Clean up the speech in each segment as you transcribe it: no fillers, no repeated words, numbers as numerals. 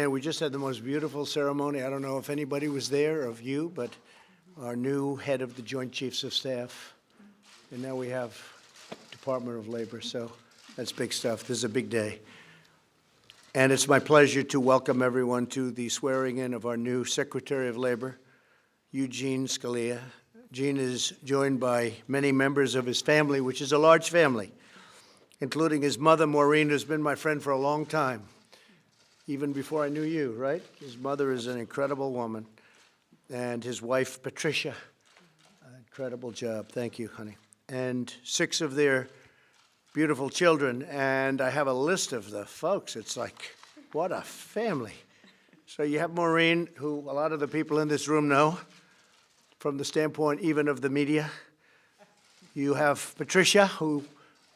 And we just had the most beautiful ceremony. I don't know if anybody was there of you, but our new head of the Joint Chiefs of Staff. And now we have Department of Labor, so that's big stuff. This is a big day. And it's my pleasure to welcome everyone to the swearing-in of our new Secretary of Labor, Eugene Scalia. Gene is joined by many members of his family, which is a large family, including his mother, Maureen, who's been my friend for a long time, even before I knew you, right? His mother is an incredible woman, and his wife, Patricia, incredible job. Thank you, honey. And 6 of their beautiful children, and I have a list of the folks. It's like, what a family. So you have Maureen, who a lot of the people in this room know, from the standpoint even of the media. You have Patricia, who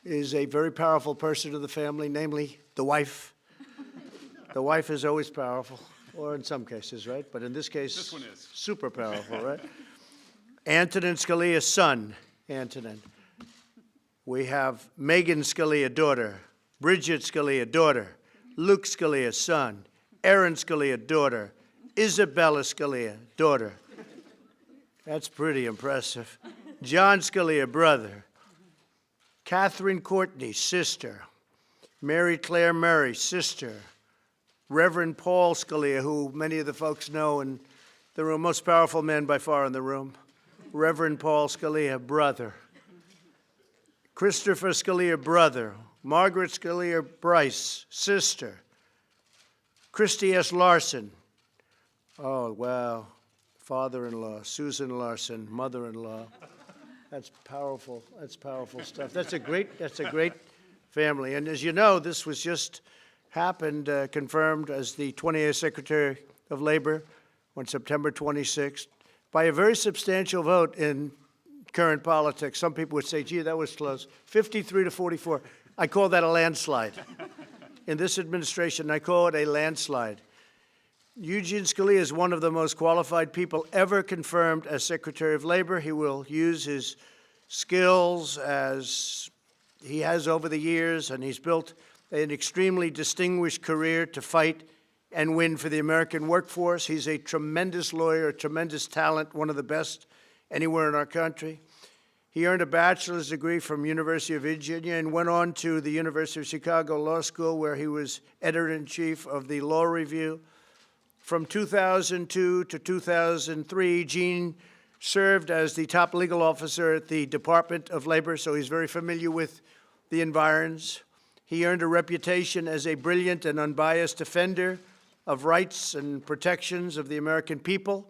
is a very powerful person of the family, namely the wife. The wife is always powerful, or in some cases, right? But in this case, this one is super powerful, right? Antonin Scalia's son, Antonin. We have Megan Scalia, daughter. Bridget Scalia, daughter. Luke Scalia, son. Erin Scalia, daughter. Isabella Scalia, daughter. That's pretty impressive. John Scalia, brother. Catherine Courtney, sister. Mary Claire Murray, sister. Reverend Paul Scalia, who many of the folks know in the room, most powerful man by far in the room. Reverend Paul Scalia, brother. Christopher Scalia, brother. Margaret Scalia Bryce, sister. Christy S. Larson. Oh, wow. Father-in-law. Susan Larson, mother-in-law. That's powerful. That's powerful stuff. That's a great family. And as you know, this was just happened, confirmed as the 28th Secretary of Labor on September 26th by a very substantial vote in current politics. Some people would say, gee, that was close. 53 to 44. I call that a landslide. In this administration, I call it a landslide. Eugene Scalia is one of the most qualified people ever confirmed as Secretary of Labor. He will use his skills as he has over the years, and he's built an extremely distinguished career to fight and win for the American workforce. He's a tremendous lawyer, a tremendous talent, one of the best anywhere in our country. He earned a bachelor's degree from University of Virginia and went on to the University of Chicago Law School, where he was editor-in-chief of the Law Review. From 2002 to 2003, Gene served as the top legal officer at the Department of Labor, so he's very familiar with the environs. He earned a reputation as a brilliant and unbiased defender of rights and protections of the American people.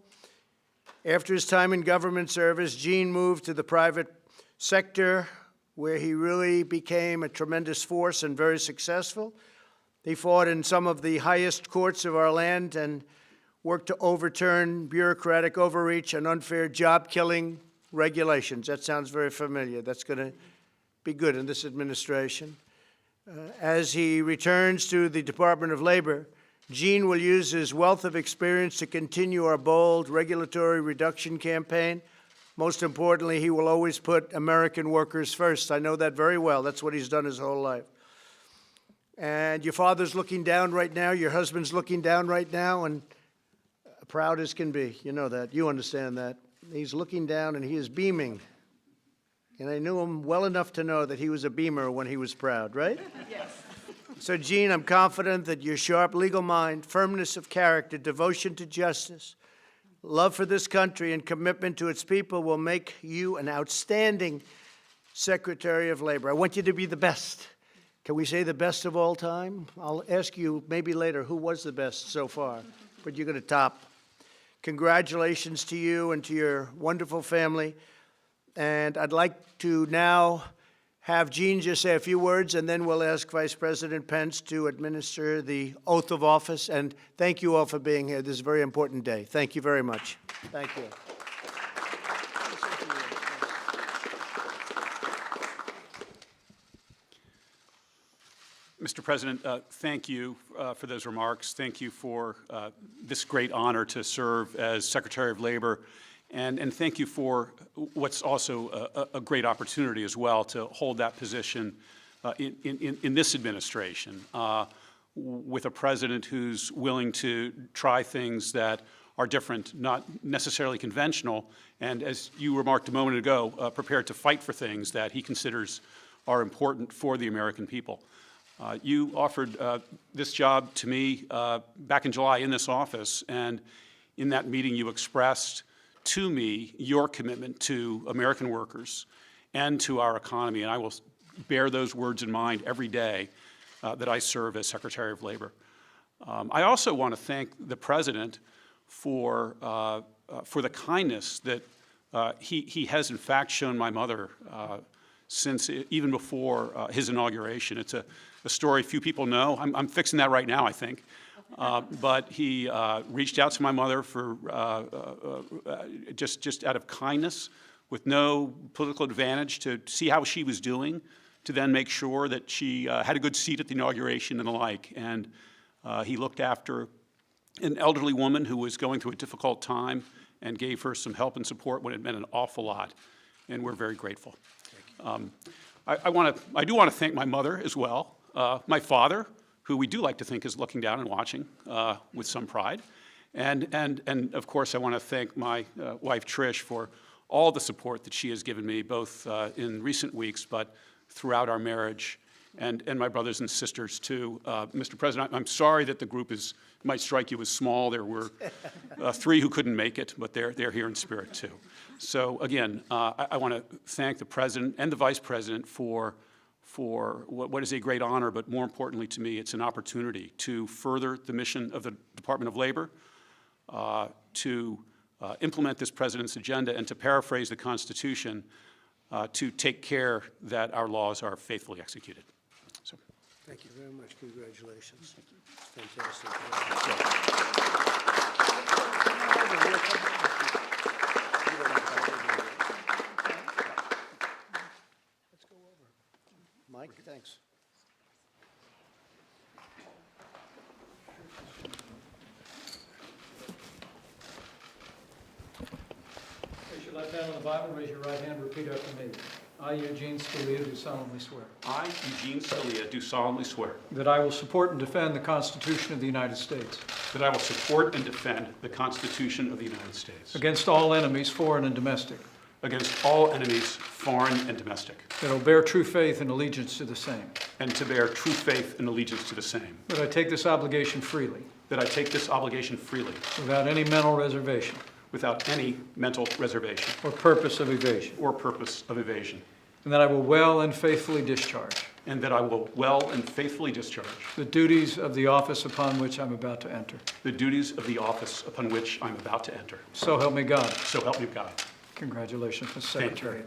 After his time in government service, Gene moved to the private sector, where he really became a tremendous force and very successful. He fought in some of the highest courts of our land and worked to overturn bureaucratic overreach and unfair job-killing regulations. That sounds very familiar. That's going to be good in this administration. As he returns to the Department of Labor, Gene will use his wealth of experience to continue our bold regulatory reduction campaign. Most importantly, he will always put American workers first. I know that very well. That's what he's done his whole life. And your father's looking down right now. Your husband's looking down right now, and proud as can be. You know that. You understand that. He's looking down, and he is beaming. And I knew him well enough to know that he was a beamer when he was proud, right? Yes. So, Gene, I'm confident that your sharp legal mind, firmness of character, devotion to justice, love for this country, and commitment to its people will make you an outstanding Secretary of Labor. I want you to be the best. Can we say the best of all time? I'll ask you maybe later who was the best so far, but you're going to top. Congratulations to you and to your wonderful family. And I'd like to now have Gene just say a few words, and then we'll ask Vice President Pence to administer the oath of office. And thank you all for being here. This is a very important day. Thank you very much. Thank you. Mr. President, thank you for those remarks. Thank you for this great honor to serve as Secretary of Labor. And thank you for what's also a great opportunity as well to hold that position in this administration. with a president who's willing to try things that are different, not necessarily conventional, and as you remarked a moment ago, prepared to fight for things that he considers are important for the American people. You offered this job to me back in July in this office, and in that meeting you expressed to me your commitment to American workers and to our economy, and I will bear those words in mind every day that I serve as Secretary of Labor. I also want to thank the President for the kindness that he has in fact shown my mother since even before his inauguration. It's a story few people know. I'm fixing that right now, I think. But he reached out to my mother for just out of kindness, with no political advantage, to see how she was doing, to then make sure that she had a good seat at the inauguration and the like. And he looked after an elderly woman who was going through a difficult time and gave her some help and support when it meant an awful lot. And we're very grateful. I do want to thank my mother as well, my father, who we do like to think is looking down and watching with some pride. And of course, I want to thank my wife, Trish, for all the support that she has given me, both in recent weeks, but throughout our marriage, and my brothers and sisters, too. Mr. President, I'm sorry that the group might strike you as small. There were 3 who couldn't make it, but they're here in spirit, too. So again, I want to thank the President and the Vice President for what is a great honor, but more importantly to me, it's an opportunity to further the mission of the Department of Labor, to implement this President's agenda, and to paraphrase the Constitution, to take care that our laws are faithfully executed. So, Thank you very much. Congratulations. It's fantastic. Let's go over. Mike, thanks. Place your left hand on the Bible, raise your right hand, repeat after me. I, Eugene Scalia, do solemnly swear I, Eugene Scalia, do solemnly swear that I will support and defend the Constitution of the United States that I will support and defend the Constitution of the United States against all enemies, foreign and domestic, against all enemies, foreign and domestic, that I will bear true faith and allegiance to the same, and to bear true faith and allegiance to the same, that I take this obligation freely, that I take this obligation freely, without any mental reservation without any mental reservation or purpose of evasion, or purpose of evasion, and that I will well and faithfully discharge and that I will well and faithfully discharge the duties of the office upon which I'm about to enter. the duties of the office upon which I'm about to enter. So help me God. So help me God. Congratulations, Mr. Thank you. Secretary.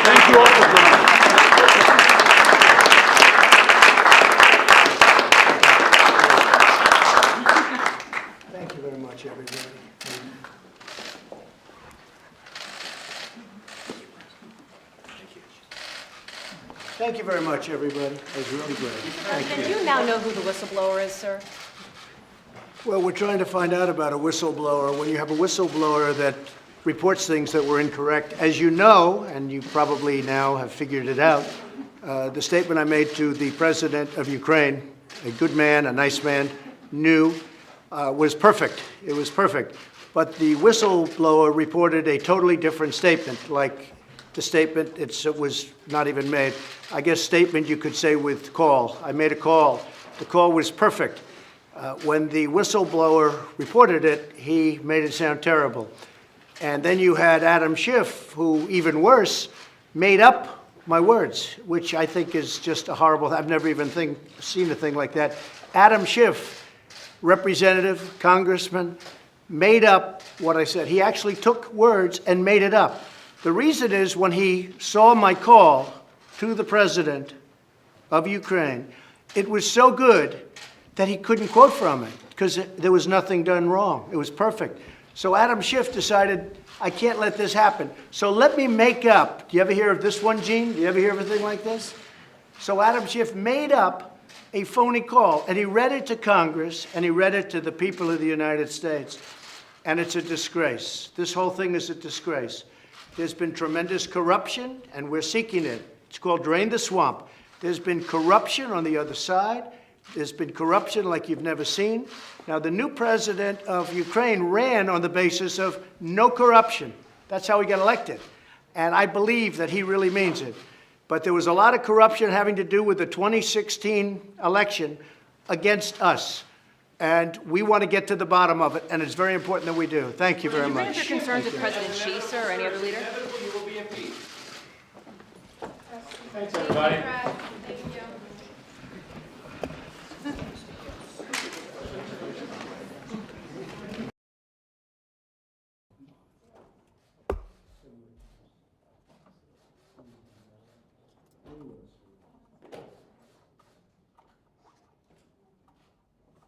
Thank you all for joining. Thank you very much, everybody. Thank you very much, everybody. That was really great. President, you now know who the whistleblower is, sir. Well, we're trying to find out about a whistleblower. When you have a whistleblower that reports things that were incorrect, as you know, and you probably now have figured it out, the statement I made to the president of Ukraine, a good man, a nice man, knew, was perfect. It was perfect. But the whistleblower reported a totally different statement, like the statement, it was not even made. I guess statement you could say with call. I made a call. The call was perfect. When the whistleblower reported it, he made it sound terrible. And then you had Adam Schiff, who, even worse, made up my words, which I think is just a horrible, I've never even seen a thing like that. Adam Schiff, representative, congressman, made up what I said. He actually took words and made it up. The reason is when he saw my call to the president of Ukraine, it was so good that he couldn't quote from it because there was nothing done wrong. It was perfect. So Adam Schiff decided, I can't let this happen. So let me make up. Do you ever hear of this one, Gene? Do you ever hear of a thing like this? So Adam Schiff made up a phony call, and he read it to Congress, and he read it to the people of the United States, and it's a disgrace. This whole thing is a disgrace. There's been tremendous corruption, and we're seeking it. It's called Drain the Swamp. There's been corruption on the other side. There's been corruption like you've never seen. Now, the new president of Ukraine ran on the basis of no corruption. That's how he got elected. And I believe that he really means it. But there was a lot of corruption having to do with the 2016 election against us. And we want to get to the bottom of it, and it's very important that we do. Thank you very You raised much. your concerns with President Xi, sir, or any other leader? Thanks, everybody. Thank you.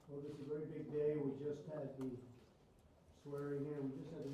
Well, this is a very big day. We just had the swearing in. We just had the